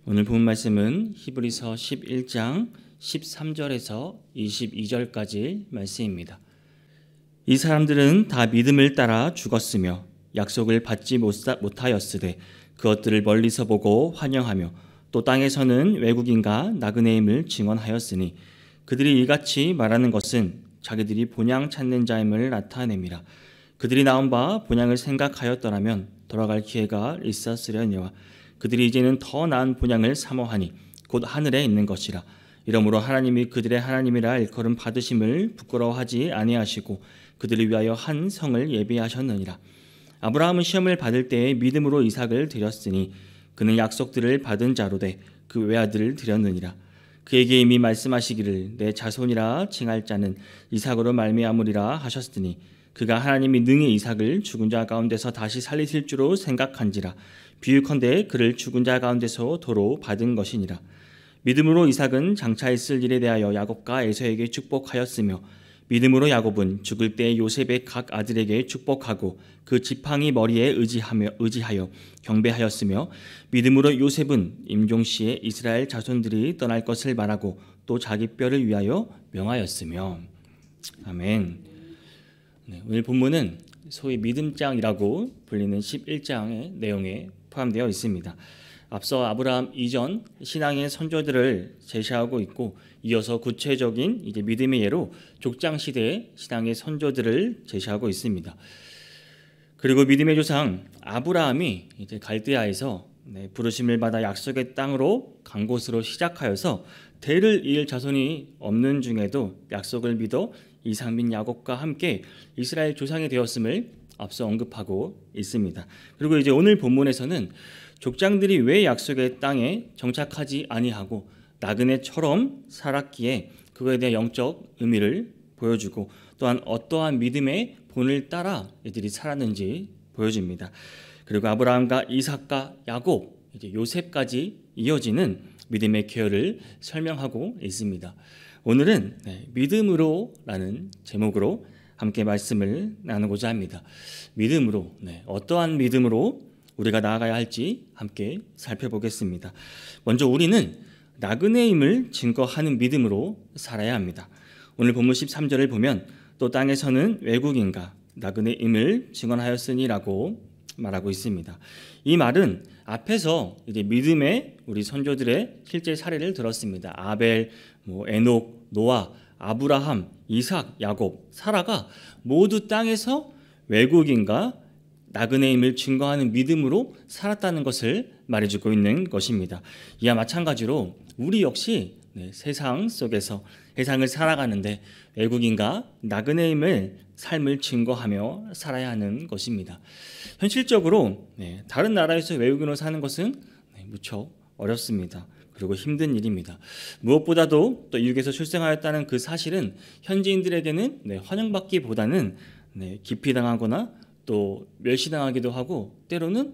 오늘 본 말씀은 히브리서 11장 13절에서 22절까지 말씀입니다. 이 사람들은 다 믿음을 따라 죽었으며 약속을 받지 못하였으되 그것들을 멀리서 보고 환영하며 또 땅에서는 외국인과 나그네임을 증언하였으니 그들이 이같이 말하는 것은 자기들이 본향 찾는 자임을 나타냅니다. 그들이 나온 바 본향을 생각하였더라면 돌아갈 기회가 있었으려니와 그들이 이제는 더 나은 본향을 사모하니 곧 하늘에 있는 것이라. 이러므로 하나님이 그들의 하나님이라 일컬음 받으심을 부끄러워하지 아니하시고 그들을 위하여 한 성을 예비하셨느니라. 아브라함은 시험을 받을 때에 믿음으로 이삭을 드렸으니 그는 약속들을 받은 자로 돼 그 외아들을 드렸느니라. 그에게 이미 말씀하시기를 내 자손이라 칭할 자는 이삭으로 말미암으리라 하셨으니 그가 하나님이 능히 이삭을 죽은 자 가운데서 다시 살리실 줄로 생각한지라. 비유컨대 그를 죽은 자 가운데서 도로 받은 것이니라. 믿음으로 이삭은 장차 있을 일에 대하여 야곱과 에서에게 축복하였으며 믿음으로 야곱은 죽을 때 요셉의 각 아들에게 축복하고 그 지팡이 머리에 의지하여 경배하였으며 믿음으로 요셉은 임종시에 이스라엘 자손들이 떠날 것을 말하고 또 자기 뼈를 위하여 명하였으며. 아멘. 오늘 본문은 소위 믿음장이라고 불리는 11장의 내용에 포함되어 있습니다. 앞서 아브라함 이전 신앙의 선조들을 제시하고 있고 이어서 구체적인 이제 믿음의 예로 족장 시대의 신앙의 선조들을 제시하고 있습니다. 그리고 믿음의 조상 아브라함이 이제 갈대아에서 부르심을 받아 약속의 땅으로 간 곳으로 시작하여서 대를 이을 자손이 없는 중에도 약속을 믿어 이삭 및 야곱과 함께 이스라엘 조상이 되었음을 앞서 언급하고 있습니다. 그리고 이제 오늘 본문에서는 족장들이 왜 약속의 땅에 정착하지 아니하고 나그네처럼 살았기에 그거에 대한 영적 의미를 보여주고 또한 어떠한 믿음의 본을 따라 이들이 살았는지 보여줍니다. 그리고 아브라함과 이삭과 야곱, 이제 요셉까지 이어지는 믿음의 계열을 설명하고 있습니다. 오늘은 믿음으로라는 제목으로 함께 말씀을 나누고자 합니다. 믿음으로, 어떠한 믿음으로 우리가 나아가야 할지 함께 살펴보겠습니다. 먼저 우리는 나그네임을 증거하는 믿음으로 살아야 합니다. 오늘 본문 13절을 보면 또 땅에서는 외국인과 나그네임을 증언하였으니라고 말하고 있습니다. 이 말은 앞에서 이제 믿음의 우리 선조들의 실제 사례를 들었습니다. 아벨, 에녹, 노아, 아브라함, 이삭, 야곱, 사라가 모두 땅에서 외국인과 나그네임을 증거하는 믿음으로 살았다는 것을 말해주고 있는 것입니다. 이와 마찬가지로 우리 역시 세상 속에서 세상을 살아가는데 외국인과 나그네임을 삶을 증거하며 살아야 하는 것입니다. 현실적으로 다른 나라에서 외국인으로 사는 것은 무척 어렵습니다. 그리고 힘든 일입니다. 무엇보다도 또 미국에서 출생하였다는 그 사실은 현지인들에게는 환영받기보다는 기피당하거나 또 멸시당하기도 하고 때로는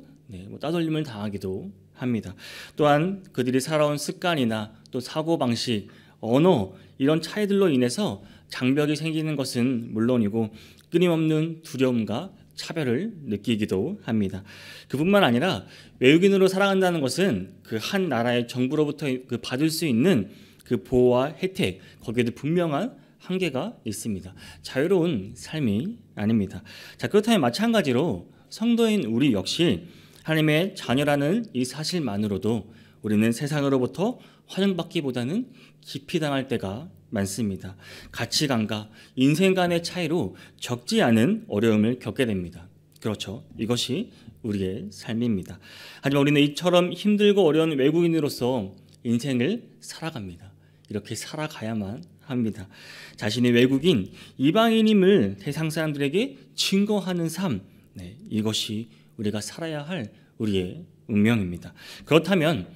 따돌림을 당하기도 합니다. 또한 그들이 살아온 습관이나 또 사고방식, 언어 이런 차이들로 인해서 장벽이 생기는 것은 물론이고 끊임없는 두려움과 차별을 느끼기도 합니다. 그뿐만 아니라 외국인으로 살아간다는 것은 그 한 나라의 정부로부터 그 받을 수 있는 그 보호와 혜택 거기에도 분명한 한계가 있습니다. 자유로운 삶이 아닙니다. 자, 그렇다면 마찬가지로 성도인 우리 역시 하나님의 자녀라는 이 사실만으로도 우리는 세상으로부터 환영받기보다는 기피당할 때가 많습니다. 가치관과 인생 간의 차이로 적지 않은 어려움을 겪게 됩니다. 그렇죠. 이것이 우리의 삶입니다. 하지만 우리는 이처럼 힘들고 어려운 외국인으로서 인생을 살아갑니다. 이렇게 살아가야만 합니다. 자신의 외국인, 이방인임을 세상 사람들에게 증거하는 삶, 이것이 우리가 살아야 할 우리의 운명입니다. 그렇다면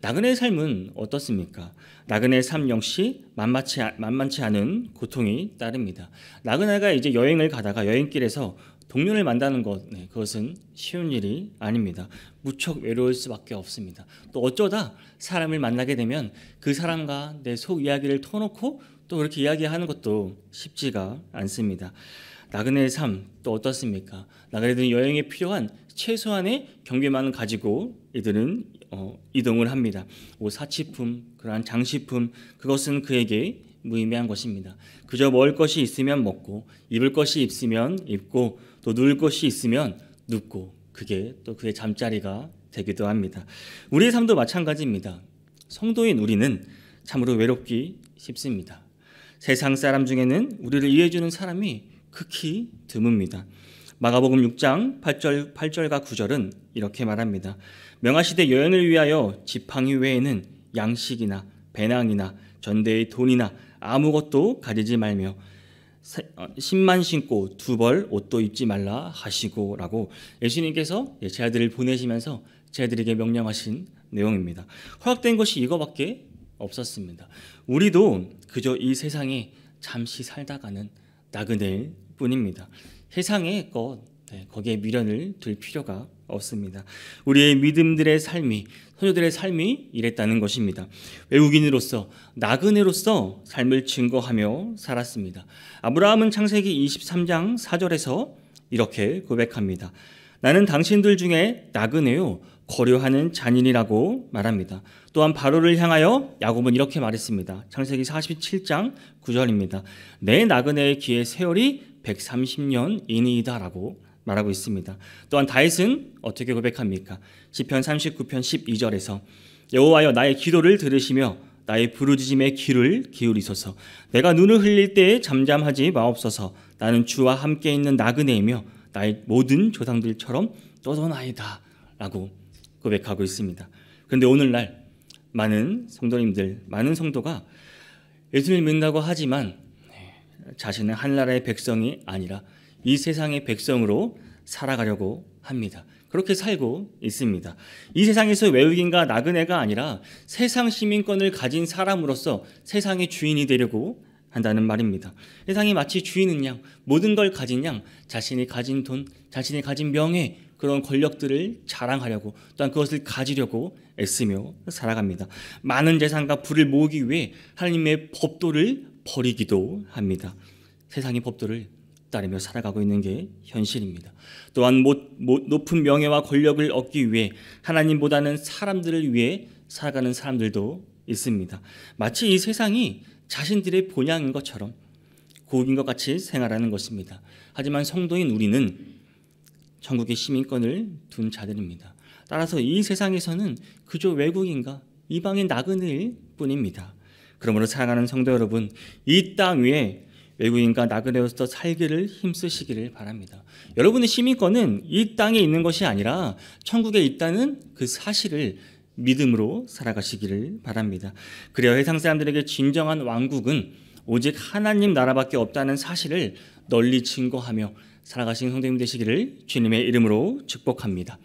나그네의 삶은 어떻습니까? 나그네의 삶 역시 만만치 않은 고통이 따릅니다. 나그네가 이제 여행을 가다가 여행길에서 동료를 만나는 것, 그것은 쉬운 일이 아닙니다. 무척 외로울 수밖에 없습니다. 또 어쩌다 사람을 만나게 되면 그 사람과 내 속 이야기를 터놓고 또 그렇게 이야기하는 것도 쉽지가 않습니다. 나그네의 삶 또 어떻습니까? 나그네들은 여행에 필요한 최소한의 경비만을 가지고 이들은 이동을 합니다. 사치품, 그러한 장식품, 그것은 그에게 무의미한 것입니다. 그저 먹을 것이 있으면 먹고 입을 것이 있으면 입고 또 누울 것이 있으면 눕고 그게 또 그의 잠자리가 되기도 합니다. 우리의 삶도 마찬가지입니다. 성도인 우리는 참으로 외롭기 쉽습니다. 세상 사람 중에는 우리를 이해해주는 사람이 극히 드뭅니다. 마가복음 6장 8절과 9절은 이렇게 말합니다. 명하시되 여행을 위하여 지팡이 외에는 양식이나 배낭이나 전대의 돈이나 아무것도 가지지 말며 신만 신고 두 벌 옷도 입지 말라 하시고 라고 예수님께서 제 아들을 보내시면서 제 아들에게 명령하신 내용입니다. 허락된 것이 이거밖에 없었습니다. 우리도 그저 이 세상에 잠시 살다가는 나그네일 뿐입니다. 세상의 것 거기에 미련을 둘 필요가 없습니다. 우리의 믿음들의 삶이 선조들의 삶이 이랬다는 것입니다. 외국인으로서 나그네로서 삶을 증거하며 살았습니다. 아브라함은 창세기 23장 4절에서 이렇게 고백합니다. 나는 당신들 중에 나그네요 거류하는 잔인이라고 말합니다. 또한 바로를 향하여 야곱은 이렇게 말했습니다. 창세기 47장 9절입니다. 내 나그네의 기의 세월이 130년이니이다 라고 말하고 있습니다. 또한 다윗은 어떻게 고백합니까? 시편 39편 12절에서 여호와여 나의 기도를 들으시며 나의 부르짖음에 귀를 기울이소서. 내가 눈을 흘릴 때에 잠잠하지 마옵소서. 나는 주와 함께 있는 나그네이며 나의 모든 조상들처럼 떠도나이다 라고 고백하고 있습니다. 그런데 오늘날 많은 성도님들, 많은 성도가 예수님을 믿는다고 하지만 자신은 하늘나라의 백성이 아니라 이 세상의 백성으로 살아가려고 합니다. 그렇게 살고 있습니다. 이 세상에서 외국인과 나그네가 아니라 세상 시민권을 가진 사람으로서 세상의 주인이 되려고 한다는 말입니다. 세상이 마치 주인은 양, 모든 걸 가진 양, 자신이 가진 돈, 자신이 가진 명예, 그런 권력들을 자랑하려고 또한 그것을 가지려고 애쓰며 살아갑니다. 많은 재산과 부를 모으기 위해 하나님의 법도를 버리기도 합니다. 세상의 법도를 따르며 살아가고 있는 게 현실입니다. 또한 높은 명예와 권력을 얻기 위해 하나님보다는 사람들을 위해 살아가는 사람들도 있습니다. 마치 이 세상이 자신들의 본향인 것처럼 고국인 것 같이 생활하는 것입니다. 하지만 성도인 우리는 천국의 시민권을 둔 자들입니다. 따라서 이 세상에서는 그저 외국인과 이방인 나그네일 뿐입니다. 그러므로 사랑하는 성도 여러분, 이 땅 위에 외국인과 나그네로서 살기를 힘쓰시기를 바랍니다. 여러분의 시민권은 이 땅에 있는 것이 아니라 천국에 있다는 그 사실을 믿음으로 살아가시기를 바랍니다. 그래야 세상 사람들에게 진정한 왕국은 오직 하나님 나라밖에 없다는 사실을 널리 증거하며 살아가신 성도님 되시기를 주님의 이름으로 축복합니다.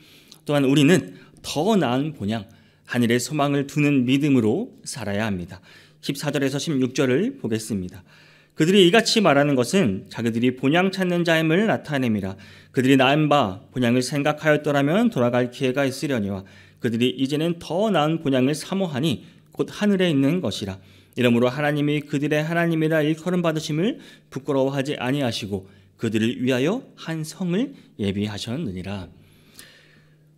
또한 우리는 더 나은 본향, 하늘의 소망을 두는 믿음으로 살아야 합니다. 14절에서 16절을 보겠습니다. 그들이 이같이 말하는 것은 자기들이 본향 찾는 자임을 나타냄이라. 그들이 나은 바 본향을 생각하였더라면 돌아갈 기회가 있으려니와 그들이 이제는 더 나은 본향을 사모하니 곧 하늘에 있는 것이라. 이러므로 하나님이 그들의 하나님이라 일컬음 받으심을 부끄러워하지 아니하시고 그들을 위하여 한 성을 예비하셨느니라.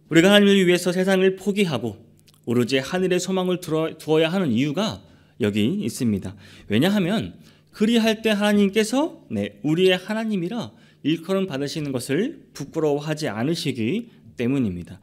우리가 하나님을 위해서 세상을 포기하고 오로지 하늘의 소망을 두어야 하는 이유가 여기 있습니다. 왜냐하면 그리할 때 하나님께서 우리의 하나님이라 일컬음 받으시는 것을 부끄러워하지 않으시기 때문입니다.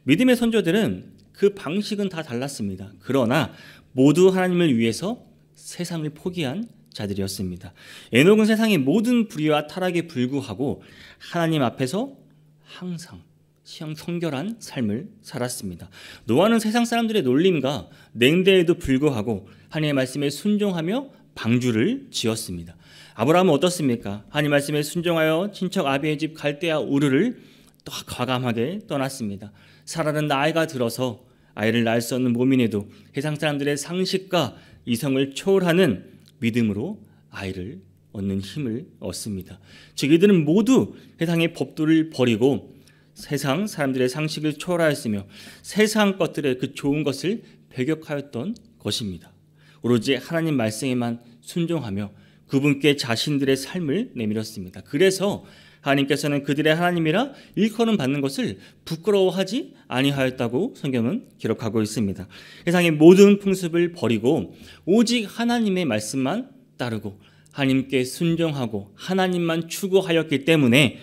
믿음의 선조들은 그 방식은 다 달랐습니다. 그러나 모두 하나님을 위해서 세상을 포기한 자들이었습니다. 에녹은 세상의 모든 불의와 타락에 불구하고 하나님 앞에서 항상 성결한 삶을 살았습니다. 노아는 세상 사람들의 놀림과 냉대에도 불구하고 하나님의 말씀에 순종하며 방주를 지었습니다. 아브라함은 어떻습니까? 하나님 말씀에 순종하여 친척 아비의 집 갈대아 우르를 또 과감하게 떠났습니다. 사라는 나이가 들어서 아이를 낳을 수 없는 몸인에도 세상 사람들의 상식과 이성을 초월하는 믿음으로 아이를 얻는 힘을 얻습니다. 즉 이들은 모두 세상의 법도를 버리고 세상 사람들의 상식을 초월하였으며 세상 것들의 그 좋은 것을 배격하였던 것입니다. 오로지 하나님 말씀에만 순종하며 그분께 자신들의 삶을 내밀었습니다. 그래서 하나님께서는 그들의 하나님이라 일컬음 받는 것을 부끄러워하지 아니하였다고 성경은 기록하고 있습니다. 세상의 모든 풍습을 버리고 오직 하나님의 말씀만 따르고 하나님께 순종하고 하나님만 추구하였기 때문에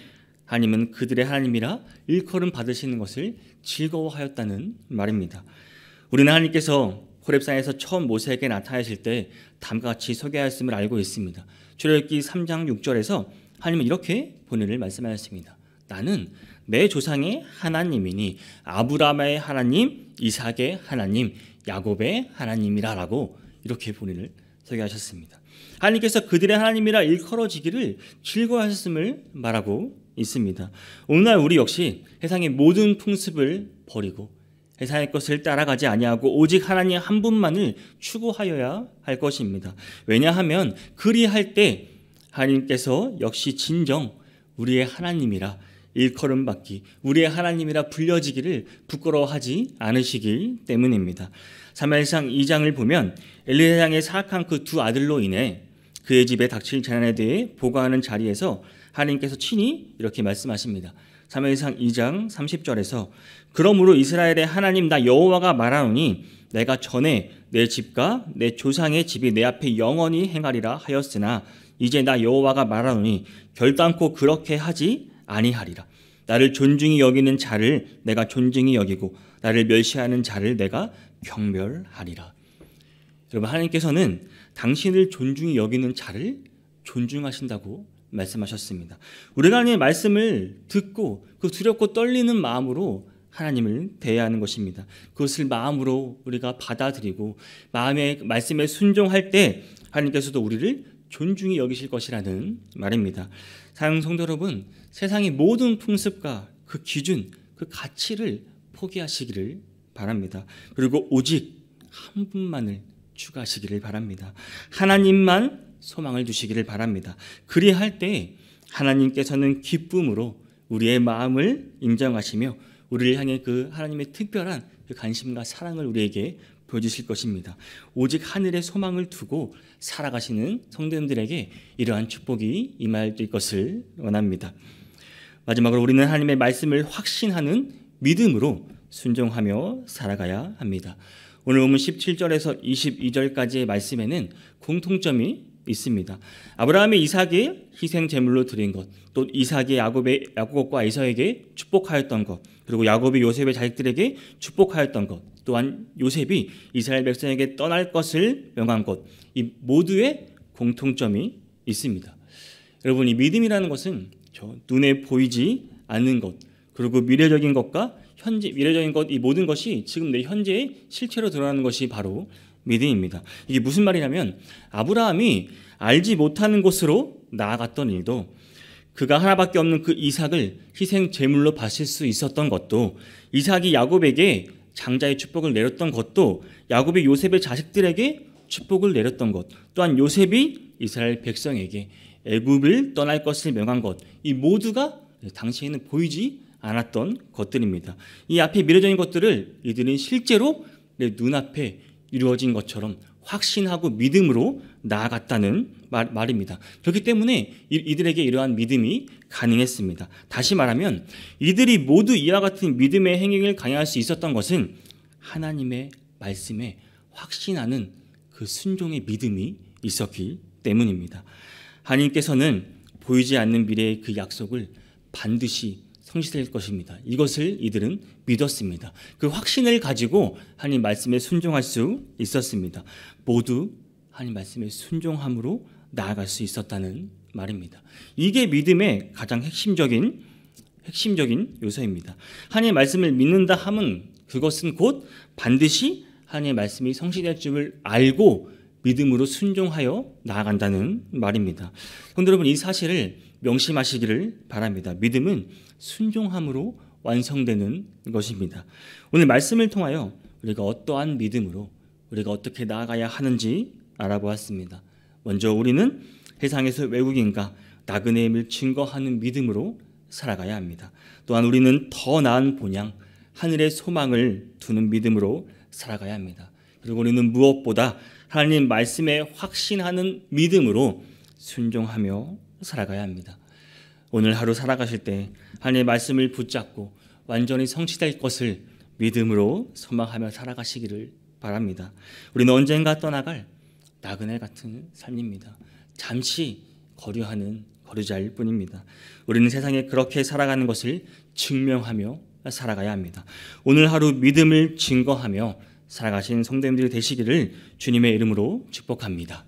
하나님은 그들의 하나님이라 일컬음 받으시는 것을 즐거워하였다는 말입니다. 우리는 하나님께서 호렙산에서 처음 모세에게 나타나실 때 다음과 같이 소개하였음을 알고 있습니다. 출애굽기 3장 6절에서 하나님은 이렇게 본인을 말씀하셨습니다. 나는 내 조상의 하나님이니 아브라함의 하나님, 이삭의 하나님, 야곱의 하나님이라 라고 이렇게 본인을 소개하셨습니다. 하나님께서 그들의 하나님이라 일컬어지기를 즐거워하셨음을 말하고 있습니다. 오늘날 우리 역시 세상의 모든 풍습을 버리고 세상의 것을 따라가지 아니하고 오직 하나님 한 분만을 추구하여야 할 것입니다. 왜냐하면 그리할 때 하나님께서 역시 진정 우리의 하나님이라 일컬음 받기, 우리의 하나님이라 불려지기를 부끄러워하지 않으시기 때문입니다. 사무엘상 2장을 보면 엘리야장의 사악한 그 두 아들로 인해 그의 집에 닥칠 재난에 대해 보고하는 자리에서 하나님께서 친히 이렇게 말씀하십니다. 사무엘상 2장 30절에서 그러므로 이스라엘의 하나님 나 여호와가 말하노니 내가 전에 내 집과 내 조상의 집이 내 앞에 영원히 행하리라 하였으나 이제 나 여호와가 말하노니 결단코 그렇게 하지 아니하리라. 나를 존중히 여기는 자를 내가 존중히 여기고 나를 멸시하는 자를 내가 경멸하리라. 여러분, 하나님께서는 당신을 존중히 여기는 자를 존중하신다고 말씀하셨습니다. 우리가 하나님의 말씀을 듣고 그 두렵고 떨리는 마음으로 하나님을 대해야 하는 것입니다. 그것을 마음으로 우리가 받아들이고 마음의 말씀에 순종할 때 하나님께서도 우리를 존중히 여기실 것이라는 말입니다. 사랑하는 성도 여러분, 세상의 모든 풍습과 그 기준, 그 가치를 포기하시기를 바랍니다. 그리고 오직 한 분만을 추구하시기를 바랍니다. 하나님만 소망을 두시기를 바랍니다. 그리할 때 하나님께서는 기쁨으로 우리의 마음을 인정하시며 우리를 향해 그 하나님의 특별한 그 관심과 사랑을 우리에게 보여주실 것입니다. 오직 하늘의 소망을 두고 살아가시는 성도님들에게 이러한 축복이 임할 것을 원합니다. 마지막으로 우리는 하나님의 말씀을 확신하는 믿음으로 순종하며 살아가야 합니다. 오늘 본문 17절에서 22절까지의 말씀에는 공통점이 있습니다. 아브라함이 이삭의 희생 제물로 드린 것, 또 이삭이 야곱과 에서에게 축복하였던 것, 그리고 야곱이 요셉의 자식들에게 축복하였던 것, 또한 요셉이 이스라엘 백성에게 떠날 것을 명한 것, 이 모두의 공통점이 있습니다. 여러분, 이 믿음이라는 것은 눈에 보이지 않는 것, 그리고 미래적인 것과 미래적인 것, 이 모든 것이 지금 내 현재의 실체로 드러나는 것이 바로 믿음입니다. 이게 무슨 말이냐면 아브라함이 알지 못하는 곳으로 나아갔던 일도, 그가 하나밖에 없는 그 이삭을 희생 제물로 바칠 수 있었던 것도, 이삭이 야곱에게 장자의 축복을 내렸던 것도, 야곱이 요셉의 자식들에게 축복을 내렸던 것, 또한 요셉이 이스라엘 백성에게 애굽을 떠날 것을 명한 것, 이 모두가 당시에는 보이지 않았던 것들입니다. 이 앞에 미래적인 것들을 이들은 실제로 내 눈앞에 이루어진 것처럼 확신하고 믿음으로 나아갔다는 말입니다. 그렇기 때문에 이들에게 이러한 믿음이 가능했습니다. 다시 말하면 이들이 모두 이와 같은 믿음의 행위를 강행할 수 있었던 것은 하나님의 말씀에 확신하는 그 순종의 믿음이 있었기 때문입니다. 하나님께서는 보이지 않는 미래의 그 약속을 반드시 성취될 것입니다. 이것을 이들은 믿었습니다. 그 확신을 가지고 하나님 말씀에 순종할 수 있었습니다. 모두 하나님 말씀에 순종함으로 나아갈 수 있었다는 말입니다. 이게 믿음의 가장 핵심적인 요소입니다. 하나님의 말씀을 믿는다 함은 그것은 곧 반드시 하나님의 말씀이 성취될 줄을 알고 믿음으로 순종하여 나아간다는 말입니다. 그런데 여러분, 이 사실을 명심하시기를 바랍니다. 믿음은 순종함으로 완성되는 것입니다. 오늘 말씀을 통하여 우리가 어떠한 믿음으로 우리가 어떻게 나아가야 하는지 알아보았습니다. 먼저 우리는 세상에서 외국인과 나그네임을 증거하는 믿음으로 살아가야 합니다. 또한 우리는 더 나은 본향, 하늘의 소망을 두는 믿음으로 살아가야 합니다. 그리고 우리는 무엇보다 하나님 말씀에 확신하는 믿음으로 순종하며 살아가야 합니다. 오늘 하루 살아가실 때 하나님의 말씀을 붙잡고 완전히 성취될 것을 믿음으로 소망하며 살아가시기를 바랍니다. 우리는 언젠가 떠나갈 나그네 같은 삶입니다. 잠시 거류하는 거류자일 뿐입니다. 우리는 세상에 그렇게 살아가는 것을 증명하며 살아가야 합니다. 오늘 하루 믿음을 증거하며 살아가신 성도님들이 되시기를 주님의 이름으로 축복합니다.